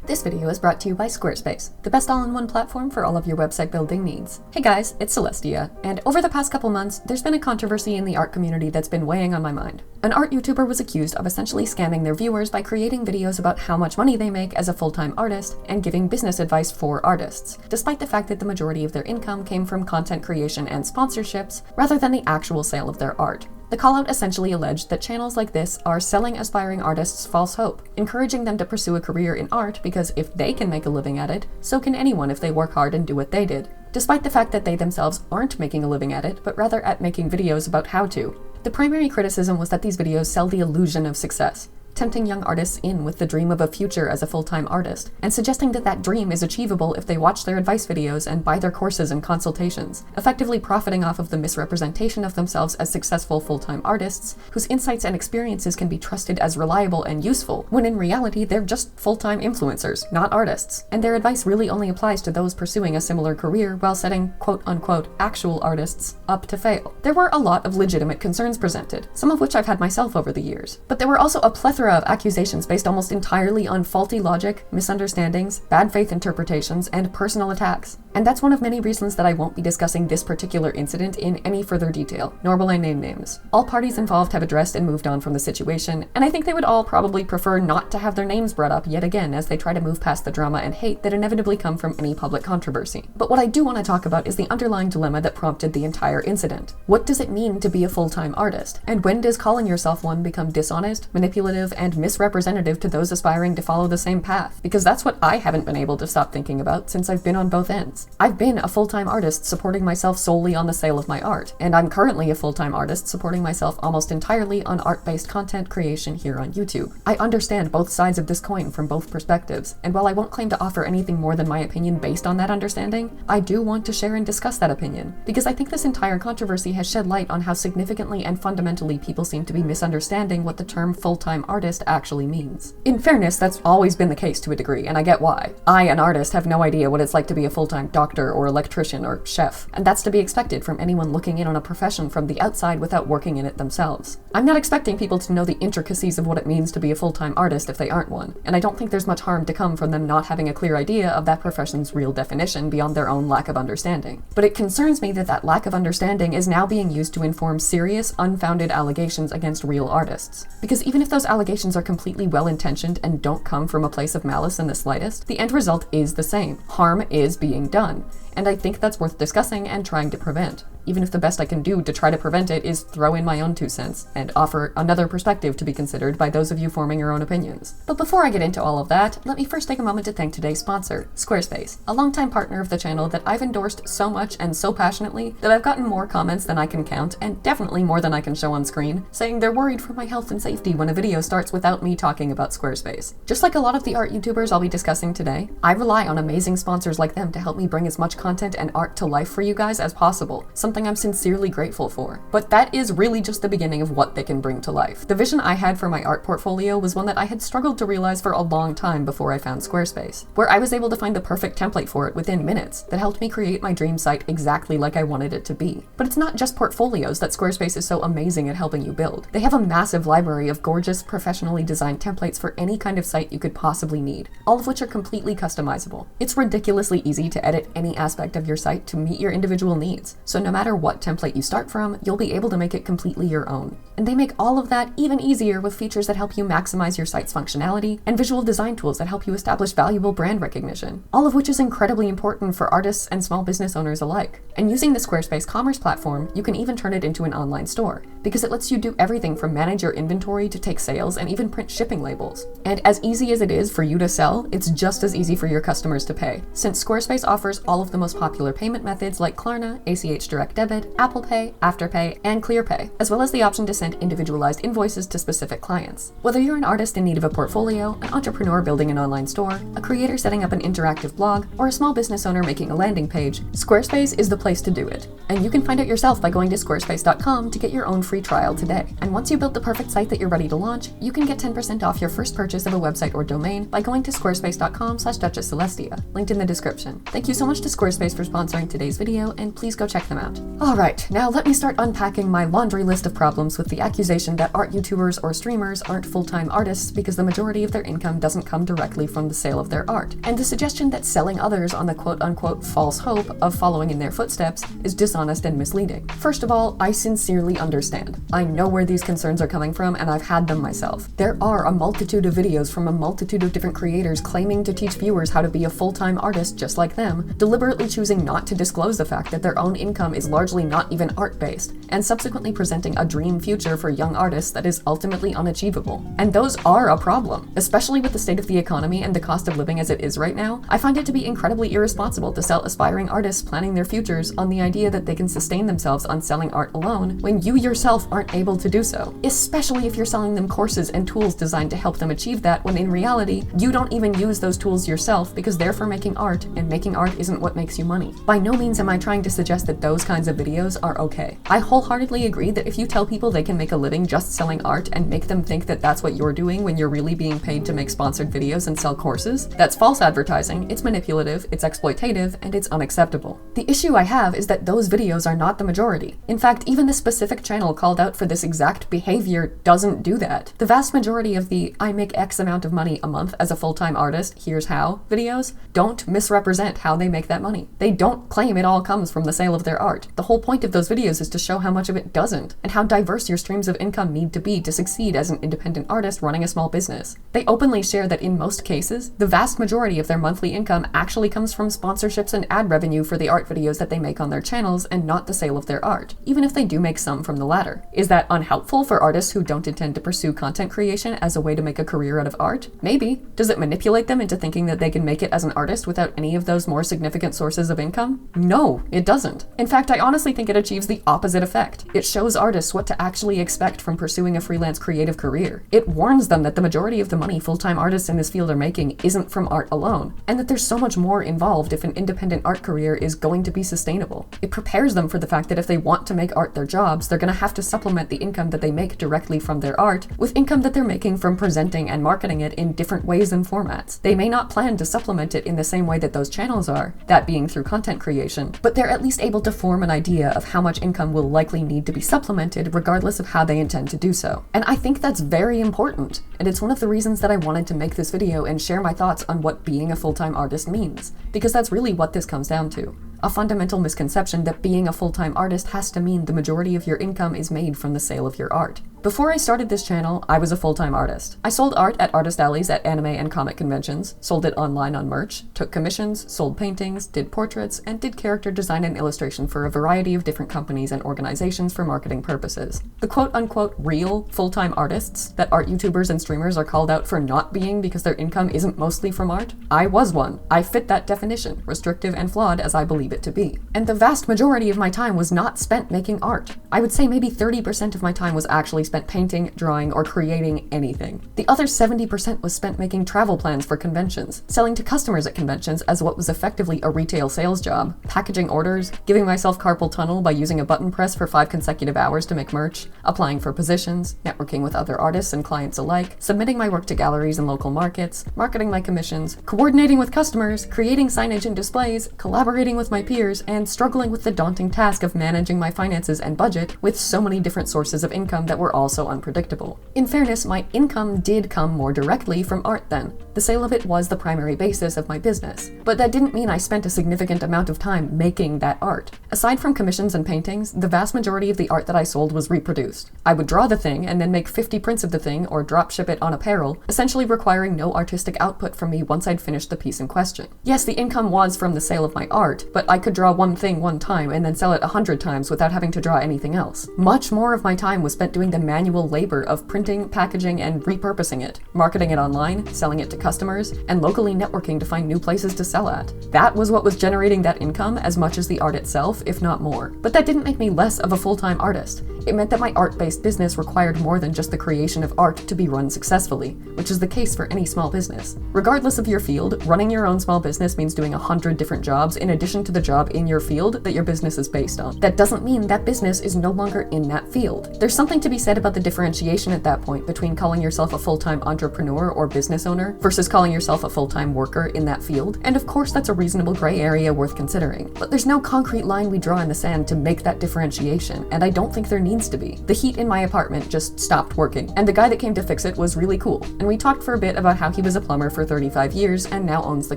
This video is brought to you by Squarespace, the best all-in-one platform for all of your website building needs. Hey guys, it's Celestia, and over the past couple months, there's been a controversy in the art community that's been weighing on my mind. An art YouTuber was accused of essentially scamming their viewers by creating videos about how much money they make as a full-time artist and giving business advice for artists, despite the fact that the majority of their income came from content creation and sponsorships, rather than the actual sale of their art. The call-out essentially alleged that channels like this are selling aspiring artists false hope, encouraging them to pursue a career in art because if they can make a living at it, so can anyone if they work hard and do what they did, despite the fact that they themselves aren't making a living at it, but rather at making videos about how to. The primary criticism was that these videos sell the illusion of success, tempting young artists in with the dream of a future as a full-time artist, and suggesting that that dream is achievable if they watch their advice videos and buy their courses and consultations, effectively profiting off of the misrepresentation of themselves as successful full-time artists, whose insights and experiences can be trusted as reliable and useful, when in reality they're just full-time influencers, not artists, and their advice really only applies to those pursuing a similar career while setting quote-unquote actual artists up to fail. There were a lot of legitimate concerns presented, some of which I've had myself over the years, but there were also a plethora of accusations based almost entirely on faulty logic, misunderstandings, bad faith interpretations, and personal attacks. And that's one of many reasons that I won't be discussing this particular incident in any further detail, nor will I name names. All parties involved have addressed and moved on from the situation, and I think they would all probably prefer not to have their names brought up yet again as they try to move past the drama and hate that inevitably come from any public controversy. But what I do want to talk about is the underlying dilemma that prompted the entire incident. What does it mean to be a full-time artist? And when does calling yourself one become dishonest, manipulative, and misrepresentative to those aspiring to follow the same path? Because that's what I haven't been able to stop thinking about since I've been on both ends. I've been a full-time artist supporting myself solely on the sale of my art, and I'm currently a full-time artist supporting myself almost entirely on art-based content creation here on YouTube. I understand both sides of this coin from both perspectives, and while I won't claim to offer anything more than my opinion based on that understanding, I do want to share and discuss that opinion, because I think this entire controversy has shed light on how significantly and fundamentally people seem to be misunderstanding what the term full-time artist actually means. In fairness, that's always been the case to a degree, and I get why. I, an artist, have no idea what it's like to be a full-time doctor or electrician or chef, and that's to be expected from anyone looking in on a profession from the outside without working in it themselves. I'm not expecting people to know the intricacies of what it means to be a full-time artist if they aren't one, and I don't think there's much harm to come from them not having a clear idea of that profession's real definition beyond their own lack of understanding. But it concerns me that that lack of understanding is now being used to inform serious, unfounded allegations against real artists. Because even if those allegations are completely well-intentioned and don't come from a place of malice in the slightest, the end result is the same. Harm is being done. And I think that's worth discussing and trying to prevent, even if the best I can do to try to prevent it is throw in my own 2 cents and offer another perspective to be considered by those of you forming your own opinions. But before I get into all of that, let me first take a moment to thank today's sponsor, Squarespace, a longtime partner of the channel that I've endorsed so much and so passionately that I've gotten more comments than I can count, and definitely more than I can show on screen, saying they're worried for my health and safety when a video starts without me talking about Squarespace. Just like a lot of the art YouTubers I'll be discussing today, I rely on amazing sponsors like them to help me bring as much content and art to life for you guys as possible, something I'm sincerely grateful for. But that is really just the beginning of what they can bring to life. The vision I had for my art portfolio was one that I had struggled to realize for a long time before I found Squarespace, where I was able to find the perfect template for it within minutes that helped me create my dream site exactly like I wanted it to be. But it's not just portfolios that Squarespace is so amazing at helping you build. They have a massive library of gorgeous, professionally designed templates for any kind of site you could possibly need, all of which are completely customizable. It's ridiculously easy to edit any aspect of your site to meet your individual needs, so no matter what template you start from, you'll be able to make it completely your own. And they make all of that even easier with features that help you maximize your site's functionality and visual design tools that help you establish valuable brand recognition, all of which is incredibly important for artists and small business owners alike. And using the Squarespace commerce platform, you can even turn it into an online store, because it lets you do everything from manage your inventory to take sales and even print shipping labels. And as easy as it is for you to sell, it's just as easy for your customers to pay, since Squarespace offers all of the most popular payment methods like Klarna, ACH Direct Debit, Apple Pay, Afterpay, and ClearPay, as well as the option to send individualized invoices to specific clients. Whether you're an artist in need of a portfolio, an entrepreneur building an online store, a creator setting up an interactive blog, or a small business owner making a landing page, Squarespace is the place to do it. And you can find out yourself by going to squarespace.com to get your own free trial today. And once you build the perfect site that you're ready to launch, you can get 10% off your first purchase of a website or domain by going to squarespace.com/DuchessCelestia, linked in the description. Thank you so much to Squarespace Squarespace for sponsoring today's video, and please go check them out. Alright, now let me start unpacking my laundry list of problems with the accusation that art YouTubers or streamers aren't full-time artists because the majority of their income doesn't come directly from the sale of their art, and the suggestion that selling others on the quote-unquote false hope of following in their footsteps is dishonest and misleading. First of all, I sincerely understand. I know where these concerns are coming from, and I've had them myself. There are a multitude of videos from a multitude of different creators claiming to teach viewers how to be a full-time artist just like them, deliberately choosing not to disclose the fact that their own income is largely not even art-based, and subsequently presenting a dream future for young artists that is ultimately unachievable. And those are a problem. Especially with the state of the economy and the cost of living as it is right now, I find it to be incredibly irresponsible to sell aspiring artists planning their futures on the idea that they can sustain themselves on selling art alone when you yourself aren't able to do so. Especially if you're selling them courses and tools designed to help them achieve that, when in reality, you don't even use those tools yourself because they're for making art, and making art isn't what makes you money. By no means am I trying to suggest that those kinds of videos are okay. I wholeheartedly agree that if you tell people they can make a living just selling art and make them think that that's what you're doing when you're really being paid to make sponsored videos and sell courses, that's false advertising, it's manipulative, it's exploitative, and it's unacceptable. The issue I have is that those videos are not the majority. In fact, even the specific channel called out for this exact behavior doesn't do that. The vast majority of the "I make X amount of money a month as a full-time artist, here's how" videos don't misrepresent how they make that money. They don't claim it all comes from the sale of their art. The whole point of those videos is to show how much of it doesn't, and how diverse your streams of income need to be to succeed as an independent artist running a small business. They openly share that in most cases, the vast majority of their monthly income actually comes from sponsorships and ad revenue for the art videos that they make on their channels, and not the sale of their art, even if they do make some from the latter. Is that unhelpful for artists who don't intend to pursue content creation as a way to make a career out of art? Maybe. Does it manipulate them into thinking that they can make it as an artist without any of those more significant sources of income? No, it doesn't. In fact, I honestly think it achieves the opposite effect. It shows artists what to actually expect from pursuing a freelance creative career. It warns them that the majority of the money full-time artists in this field are making isn't from art alone, and that there's so much more involved if an independent art career is going to be sustainable. It prepares them for the fact that if they want to make art their jobs, they're going to have to supplement the income that they make directly from their art with income that they're making from presenting and marketing it in different ways and formats. They may not plan to supplement it in the same way that those channels are, that being through content creation, but they're at least able to form an idea of how much income will likely need to be supplemented regardless of how they intend to do so. And I think that's very important, and it's one of the reasons that I wanted to make this video and share my thoughts on what being a full-time artist means, because that's really what this comes down to. A fundamental misconception that being a full-time artist has to mean the majority of your income is made from the sale of your art. Before I started this channel, I was a full-time artist. I sold art at artist alleys at anime and comic conventions, sold it online on merch, took commissions, sold paintings, did portraits, and did character design and illustration for a variety of different companies and organizations for marketing purposes. The quote-unquote real full-time artists that art YouTubers and streamers are called out for not being because their income isn't mostly from art, I was one. I fit that definition, restrictive and flawed as I believe it to be. And the vast majority of my time was not spent making art. I would say maybe 30% of my time was actually spent painting, drawing, or creating anything. The other 70% was spent making travel plans for conventions, selling to customers at conventions as what was effectively a retail sales job, packaging orders, giving myself carpal tunnel by using a button press for 5 consecutive hours to make merch, applying for positions, networking with other artists and clients alike, submitting my work to galleries and local markets, marketing my commissions, coordinating with customers, creating signage and displays, collaborating with my peers, and struggling with the daunting task of managing my finances and budget with so many different sources of income that were also unpredictable. In fairness, my income did come more directly from art then. The sale of it was the primary basis of my business, but that didn't mean I spent a significant amount of time making that art. Aside from commissions and paintings, the vast majority of the art that I sold was reproduced. I would draw the thing and then make 50 prints of the thing or drop ship it on apparel, essentially requiring no artistic output from me once I'd finished the piece in question. Yes, the income was from the sale of my art, but I could draw one thing one time and then sell it 100 times without having to draw anything else. Much more of my time was spent doing the manual labor of printing, packaging, and repurposing it, marketing it online, selling it to customers, and locally networking to find new places to sell at. That was what was generating that income as much as the art itself, if not more. But that didn't make me less of a full-time artist. It meant that my art-based business required more than just the creation of art to be run successfully, which is the case for any small business. Regardless of your field, running your own small business means doing 100 different jobs in addition to the job in your field that your business is based on. That doesn't mean that business is no longer in that field. There's something to be said about the differentiation at that point between calling yourself a full-time entrepreneur or business owner versus calling yourself a full-time worker in that field, and of course that's a reasonable gray area worth considering. But there's no concrete line we draw in the sand to make that differentiation, and I don't think there needs to be. The heat in my apartment just stopped working, and the guy that came to fix it was really cool, and we talked for a bit about how he was a plumber for 35 years and now owns the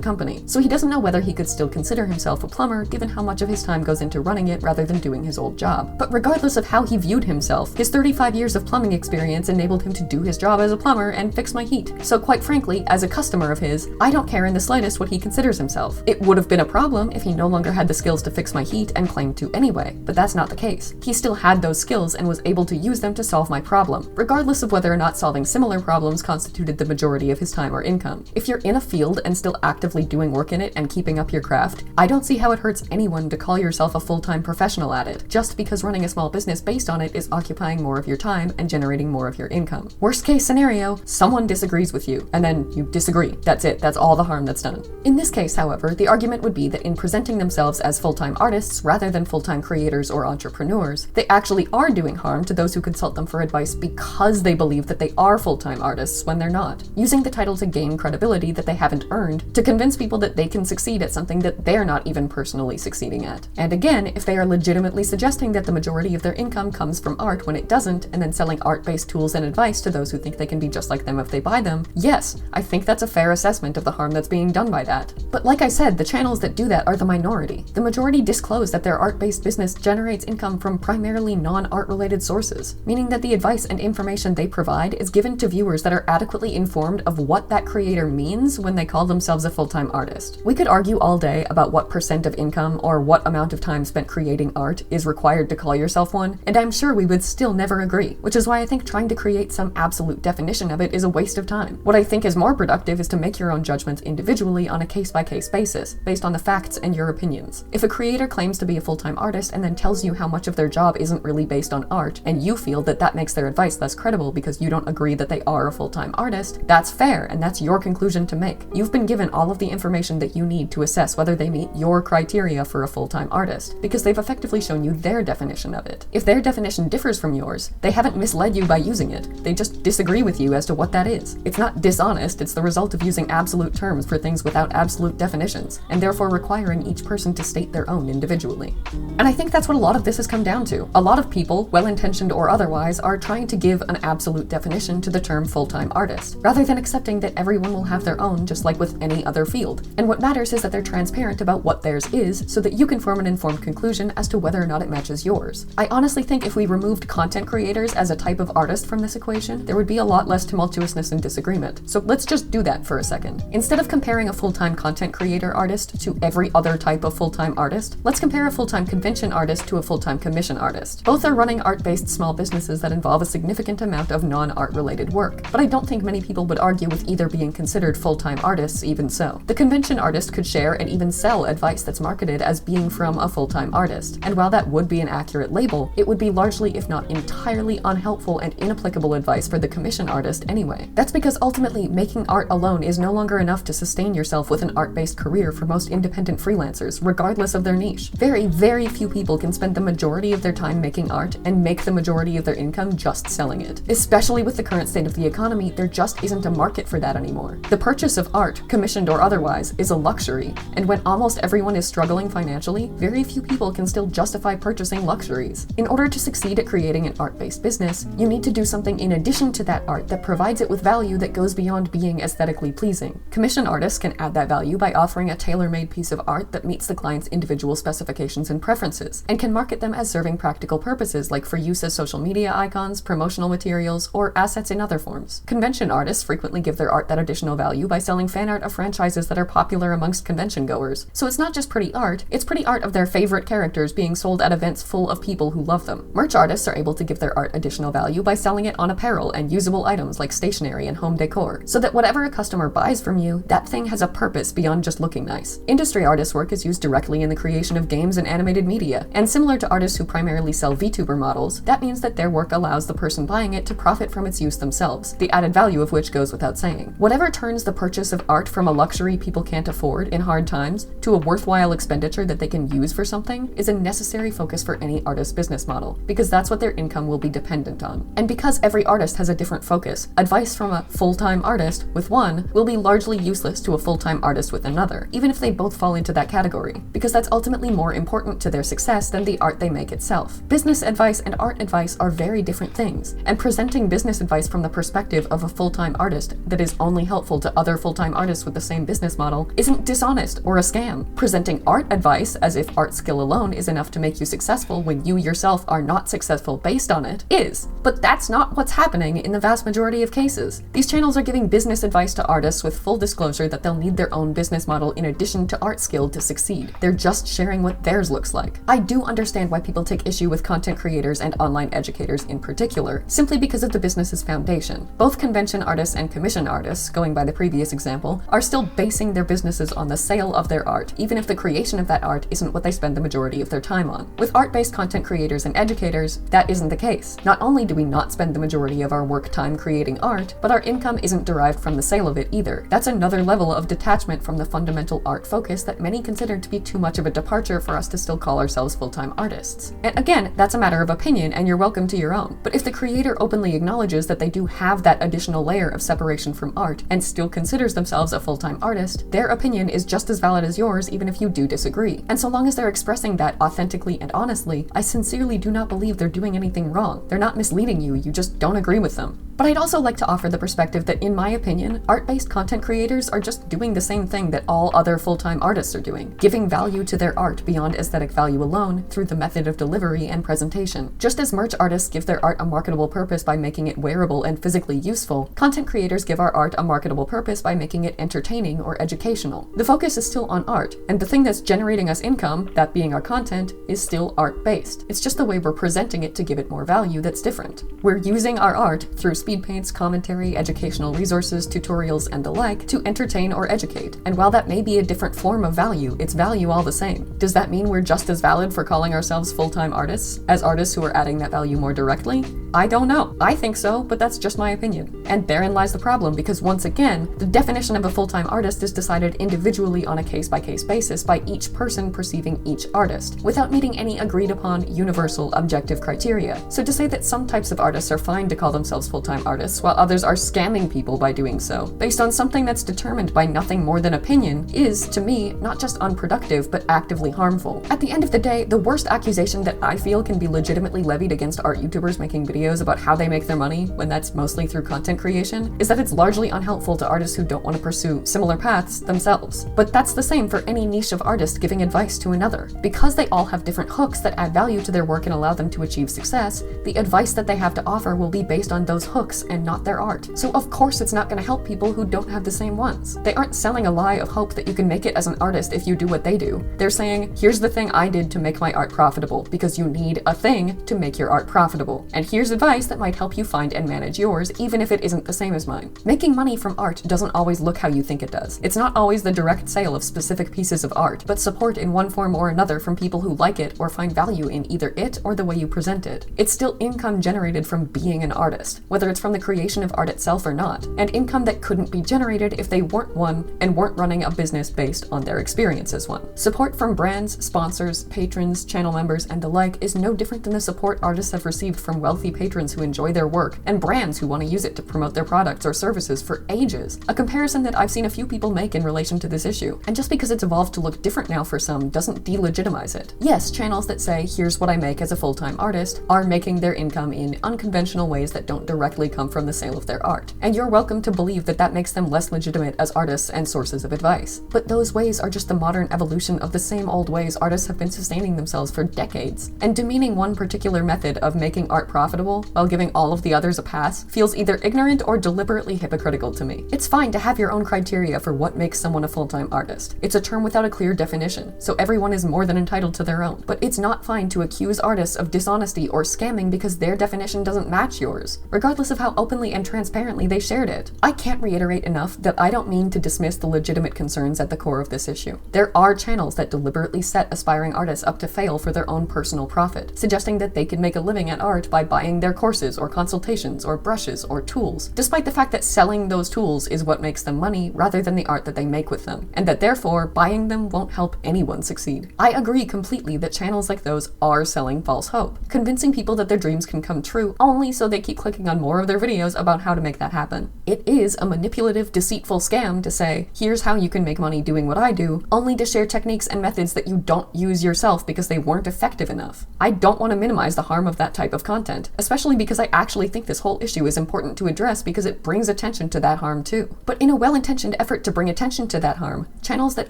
company. So he doesn't know whether he could still consider himself a plumber given how much of his time goes into running it rather than doing his old job. But regardless of how he viewed himself, his 35 years of plumbing experience enabled him to do his job as a plumber and fix my heat. So quite frankly, as a customer of his, I don't care in the slightest what he considers himself. It would have been a problem if he no longer had the skills to fix my heat and claimed to anyway, but that's not the case. He still had those skills and was able to use them to solve my problem, regardless of whether or not solving similar problems constituted the majority of his time or income. If you're in a field and still actively doing work in it and keeping up your craft, I don't see how it hurts anyone to call yourself a full-time professional at it, just because running a small business based on it is occupying more of your time and generating more of your income. Worst case scenario, someone disagrees with you, and then you disagree. That's it. That's all the harm that's done. In this case, however, the argument would be that in presenting themselves as full-time artists rather than full-time creators or entrepreneurs, they actually are doing harm to those who consult them for advice because they believe that they are full-time artists when they're not, using the title to gain credibility that they haven't earned, to convince people that they can succeed at something that they're not even personally succeeding at. And again, if they are legitimately suggesting that the majority of their income comes from art when it doesn't, and then selling art-based tools and advice to those who think they can be just like them if they buy them, yes, I think that's a fair assessment of the harm that's being done by that. But like I said, the channels that do that are the minority. The majority disclose that their art-based business generates income from primarily non-art related sources, meaning that the advice and information they provide is given to viewers that are adequately informed of what that creator means when they call themselves a full-time artist. We could argue all day about what % of income or what amount of time spent creating art is required to call yourself one, and I'm sure we would still never agree, which is why I think trying to create some absolute definition of it is a waste of time. What I think is more productive is to make your own judgments individually on a case-by-case basis, based on the facts and your opinions. If a creator claims to be a full-time artist and then tells you how much of their job isn't really based on art, and you feel that that makes their advice less credible because you don't agree that they are a full-time artist, that's fair, and that's your conclusion to make. You've been given all of the information that you need to assess whether they meet your criteria for a full-time artist, because they've effectively shown you their definition of it. If their definition differs from yours, they haven't misled you by using it. They just disagree with you as to what that is. It's not dishonest, it's the result of using absolute terms for things without absolute definitions, and therefore requiring each person to state their own individually. And I think that's what a lot of this has come down to. A lot of people, well-intentioned or otherwise, are trying to give an absolute definition to the term full-time artist, rather than accepting that everyone will have their own just like with any other field. And what matters is that they're transparent about what theirs is, so that you can form an informed conclusion as to whether or not it matches yours. I honestly think if we removed content creators as a type of artist from this equation, there would be a lot less tumultuousness and disagreement. So let's just do that for a second. Instead of comparing a full-time content creator artist to every other type of full-time artist, let's compare a full-time convention artist to a full-time commission artist. Both are running art-based small businesses that involve a significant amount of non-art related work, but I don't think many people would argue with either being considered full-time artists even so. The convention artist could share and even sell advice that's marketed as being from a full-time artist, and while that would be an accurate label, it would be largely, if not entirely, unhelpful and inapplicable advice for the commission artist anyway. That's because ultimately, making art alone is no longer enough to sustain yourself with an art-based career for most independent freelancers, regardless of their niche. Very, very few people can spend the majority of their time making art and make the majority of their income just selling it. Especially with the current state of the economy, there just isn't a market for that anymore. The purchase of art, commissioned or otherwise, is a luxury, and when almost everyone is struggling financially, very few people can still justify purchasing luxuries. In order to succeed at creating an art-based business, you need to do something in addition to that art that provides it with value that goes beyond being aesthetically pleasing. Commission artists can add that value by offering a tailor-made piece of art that meets the client's individual specifications and preferences, and can market them as serving practical purposes like for use as social media icons, promotional materials, or assets in other forms. Convention artists frequently give their art that additional value by selling fan art of franchises that are popular amongst convention goers. So it's not just pretty art, it's pretty art of their favorite characters being sold at events full of people who love them. Merch artists are able to give their art additional value by selling it on apparel and usable items like stationery and home decor, so that whatever a customer buys from you, that thing has a purpose beyond just looking nice. Industry artists' work is used directly in the creation of games and animated media, and similar to artists who primarily sell VTuber YouTuber models, that means that their work allows the person buying it to profit from its use themselves, the added value of which goes without saying. Whatever turns the purchase of art from a luxury people can't afford in hard times to a worthwhile expenditure that they can use for something is a necessary focus for any artist's business model, because that's what their income will be dependent on. And because every artist has a different focus, advice from a full-time artist with one will be largely useless to a full-time artist with another, even if they both fall into that category, because that's ultimately more important to their success than the art they make itself. Business advice and art advice are very different things, and presenting business advice from the perspective of a full-time artist that is only helpful to other full-time artists with the same business model isn't dishonest or a scam. Presenting art advice as if art skill alone is enough to make you successful when you yourself are not successful based on it is. But that's not what's happening in the vast majority of cases. These channels are giving business advice to artists with full disclosure that they'll need their own business model in addition to art skill to succeed. They're just sharing what theirs looks like. I do understand why people take issue with content creators and online educators in particular, simply because of the business's foundation. Both convention artists and commission artists, going by the previous example, are still basing their businesses on the sale of their art, even if the creation of that art isn't what they spend the majority of their time on. With art-based content creators and educators, that isn't the case. Not only do we not spend the majority of our work time creating art, but our income isn't derived from the sale of it either. That's another level of detachment from the fundamental art focus that many consider to be too much of a departure for us to still call ourselves full-time artists. And again, that's a matter of opinion, and you're welcome to your own. But if the creator openly acknowledges that they do have that additional layer of separation from art and still considers themselves a full-time artist, their opinion is just as valid as yours, even if you do disagree. And so long as they're expressing that authentically and honestly, I sincerely do not believe they're doing anything wrong. They're not misleading you, you just don't agree with them. But I'd also like to offer the perspective that, in my opinion, art-based content creators are just doing the same thing that all other full-time artists are doing, giving value to their art beyond aesthetic value alone through the method of delivery and presentation. Just as merch artists give their art a marketable purpose by making it wearable and physically useful, content creators give our art a marketable purpose by making it entertaining or educational. The focus is still on art, and the thing that's generating us income, that being our content, is still art-based. It's just the way we're presenting it to give it more value that's different. We're using our art through SPEEDPAINTs, commentary, educational resources, tutorials, and the like to entertain or educate. And while that may be a different form of value, it's value all the same. Does that mean we're just as valid for calling ourselves full-time artists as artists who are adding that value more directly? I don't know. I think so, but that's just my opinion. And therein lies the problem, because once again, the definition of a full-time artist is decided individually on a case-by-case basis by each person perceiving each artist, without meeting any agreed-upon, universal, objective criteria. So to say that some types of artists are fine to call themselves full-time artists, while others are scamming people by doing so, based on something that's determined by nothing more than opinion, is, to me, not just unproductive, but actively harmful. At the end of the day, the worst accusation that I feel can be legitimately levied against art YouTubers making videos about how they make their money, when that's mostly through content creation, is that it's largely unhelpful to artists who don't want to pursue similar paths themselves. But that's the same for any niche of artist giving advice to another. Because they all have different hooks that add value to their work and allow them to achieve success, the advice that they have to offer will be based on those hooks and not their art. So of course it's not going to help people who don't have the same ones. They aren't selling a lie of hope that you can make it as an artist if you do what they do. They're saying, here's the thing I did to make my art profitable, because you need a thing to make your art profitable. And here's advice that might help you find and manage yours, even if it isn't the same as mine. Making money from art doesn't always look how you think it does. It's not always the direct sale of specific pieces of art, but support in one form or another from people who like it or find value in either it or the way you present it. It's still income generated from being an artist, whether it's from the creation of art itself or not, and income that couldn't be generated if they weren't one and weren't running a business based on their experience as one. Support from brands, sponsors, patrons, channel members, and the like is no different than the support artists have received from wealthy patrons who enjoy their work and brands who want to use it to promote their products or services for ages. A comparison that I've seen a few people make in relation to this issue, and just because it's evolved to look different now for some doesn't delegitimize it. Yes, channels that say, here's what I make as a full-time artist, are making their income in unconventional ways that don't directly come from the sale of their art. And you're welcome to believe that that makes them less legitimate as artists and sources of advice. But those ways are just the modern evolution of the same old ways artists have been sustaining themselves for decades. And demeaning one particular method of making art profitable while giving all of the others a pass feels either ignorant or deliberately hypocritical to me. It's fine to have your own criteria for what makes someone a full-time artist. It's a term without a clear definition, so everyone is more than entitled to their own. But it's not fine to accuse artists of dishonesty or scamming because their definition doesn't match yours. Regardless of how openly and transparently they shared it. I can't reiterate enough that I don't mean to dismiss the legitimate concerns at the core of this issue. There are channels that deliberately set aspiring artists up to fail for their own personal profit, suggesting that they could make a living at art by buying their courses or consultations or brushes or tools, despite the fact that selling those tools is what makes them money rather than the art that they make with them, and that therefore buying them won't help anyone succeed. I agree completely that channels like those are selling false hope, convincing people that their dreams can come true only so they keep clicking on more of their videos about how to make that happen. It is a manipulative, deceitful scam to say, here's how you can make money doing what I do, only to share techniques and methods that you don't use yourself because they weren't effective enough. I don't want to minimize the harm of that type of content, especially because I actually think this whole issue is important to address because it brings attention to that harm too. But in a well-intentioned effort to bring attention to that harm, channels that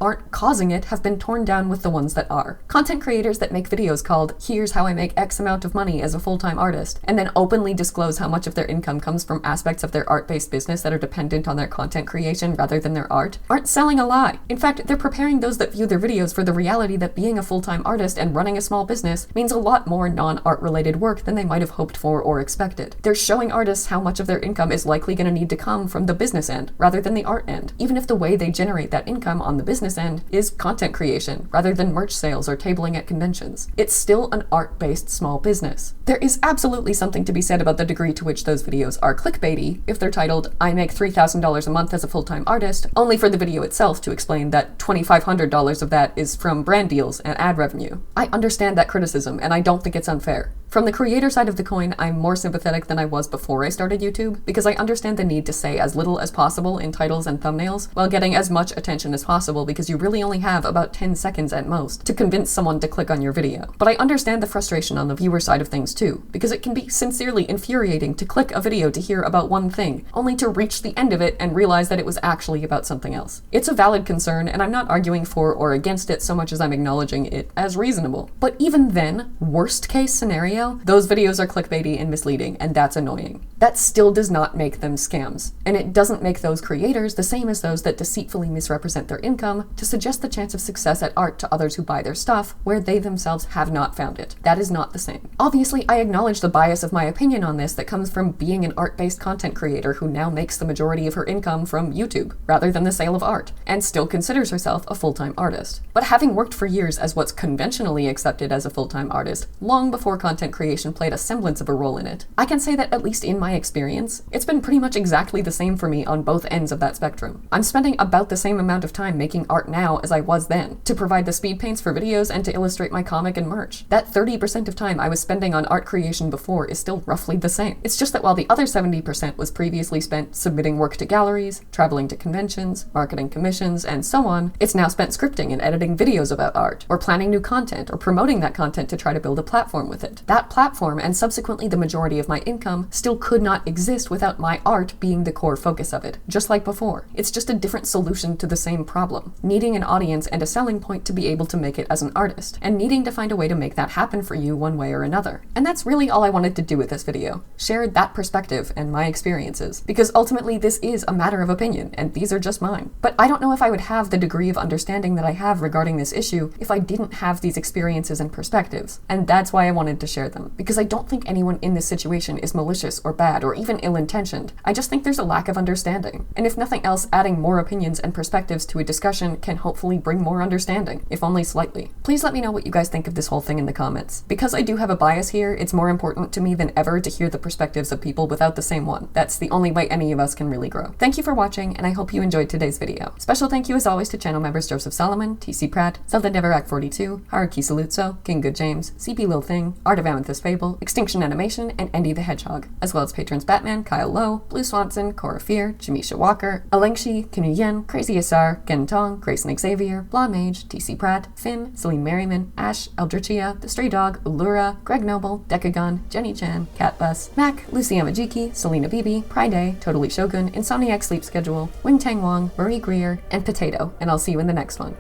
aren't causing it have been torn down with the ones that are. Content creators that make videos called, here's how I make X amount of money as a full-time artist, and then openly disclose how much of their income comes from aspects of their art-based business that are dependent on their content creation rather than their art, aren't selling a lie. In fact, they're preparing those that view their videos for the reality that being a full-time artist and running a small business means a lot more non-art related work than they might have hoped for or expected. They're showing artists how much of their income is likely going to need to come from the business end rather than the art end, even if the way they generate that income on the business end is content creation rather than merch sales or tabling at conventions. It's still an art-based small business. There is absolutely something to be said about the degree to which those videos are clickbaity if they're titled, I make $3,000 a month as a full-time artist, only for the video itself to explain that $2,500 of that is from brand deals and ad revenue. I understand that criticism, and I don't think it's unfair. From the creator side of the coin, I'm more sympathetic than I was before I started YouTube, because I understand the need to say as little as possible in titles and thumbnails, while getting as much attention as possible because you really only have about 10 seconds at most to convince someone to click on your video. But I understand the frustration on the viewer side of things too, because it can be sincerely infuriating to click a video to hear about one thing, only to reach the end of it and realize that it was actually about something else. It's a valid concern, and I'm not arguing for or against it so much as I'm acknowledging it as reasonable. But even then, worst case scenario, those videos are clickbaity and misleading, and that's annoying. That still does not make them scams, and it doesn't make those creators the same as those that deceitfully misrepresent their income to suggest the chance of success at art to others who buy their stuff where they themselves have not found it. That is not the same. Obviously, I acknowledge the bias of my opinion on this that comes from being an art-based content creator who now makes the majority of her income from YouTube, rather than the sale of art, and still considers herself a full-time artist. But having worked for years as what's conventionally accepted as a full-time artist, long before content creation played a semblance of a role in it, I can say that at least in my experience, it's been pretty much exactly the same for me on both ends of that spectrum. I'm spending about the same amount of time making art now as I was then, to provide the speed paints for videos and to illustrate my comic and merch. That 30% of time I was spending on art creation before is still roughly the same. It's just that while the other 70% was previously spent submitting work to galleries, traveling to conventions, marketing commissions, and so on, it's now spent scripting and editing videos about art, or planning new content, or promoting that content to try to build a platform with it. That platform, and subsequently the majority of my income, still could not exist without my art being the core focus of it, just like before. It's just a different solution to the same problem, needing an audience and a selling point to be able to make it as an artist, and needing to find a way to make that happen for you one way or another. And that's really all I wanted to do with this video, share that perspective and my experiences, because ultimately this is a matter of opinion, and these are just mine. But I don't know if I would have the degree of understanding that I have regarding this issue if I didn't have these experiences and perspectives, and that's why I wanted to share them, because I don't think anyone in this situation is malicious or bad or even ill-intentioned. I just think there's a lack of understanding. And if nothing else, adding more opinions and perspectives to a discussion can hopefully bring more understanding, if only slightly. Please let me know what you guys think of this whole thing in the comments. Because I do have a bias here, it's more important to me than ever to hear the perspectives of people without the same one. That's the only way any of us can really grow. Thank you for watching, and I hope you enjoyed today's video. Special thank you as always to channel members Joseph Solomon, TC Pratt, Zelda Deverac 42, Haruki Saluzzo, King Good James, CP Lil Thing, Art of Amethyst Fable, Extinction Animation, and Andy the Hedgehog, as well as patrons Batman, Kyle Lowe, Blue Swanson, Cora Fear, Jamisha Walker, Alengshi, Kinu Yen, Crazy Asar, Gen Tong, Grayson Xavier, Blah Mage, TC Pratt, Finn, Celine Merriman, Ash, Eldritchia, The Stray Dog, Ulura, Greg Noble, Decagon, Jenny Chan, Catbus, Mac, Lucy Yamajiki, Selena Bibi, Pride, Totally Shogun, Insomniac Sleep Schedule, Wing Tang Wong, Marie Greer, and Potato, and I'll see you in the next one.